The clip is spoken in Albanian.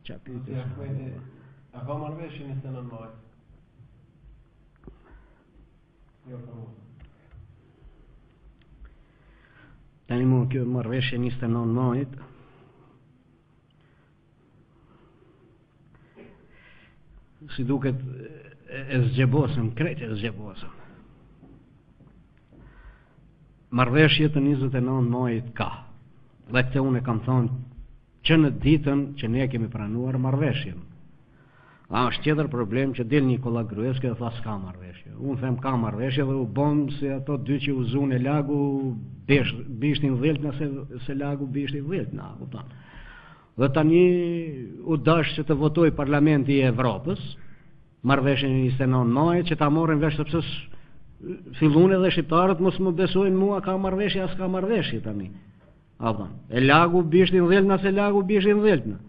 Qa pyetje? A ka marrëveshje 29 maj? Jo, Tani mu kjo marrëveshje 29 majit si duket e zgjebosëm, krejt e zgjebosëm. Marrëveshje të 29 majit ka. Dhe këtë unë e kam thonë që në ditën që ne kemi pranuar marrëveshjen. A është tjetër problem që del Nikola Gruevski dhe tha s'ka marrëveshje. Unë them ka marrëveshje dhe u bom se ato dy që u zun e lagu bishtin dhëltna se lagu bishtin dhëltna, kupton. Dhe tani u dash që të votoj Parlamenti i Evropës marrëveshjen e 29 majit që ta morrin vesh sepse fillun edhe shqiptarët mos më besojnë mua ka marrëveshje as ka marrëveshje tani. E lagu bishtin dhëltna se lagu bishtin dhëltna.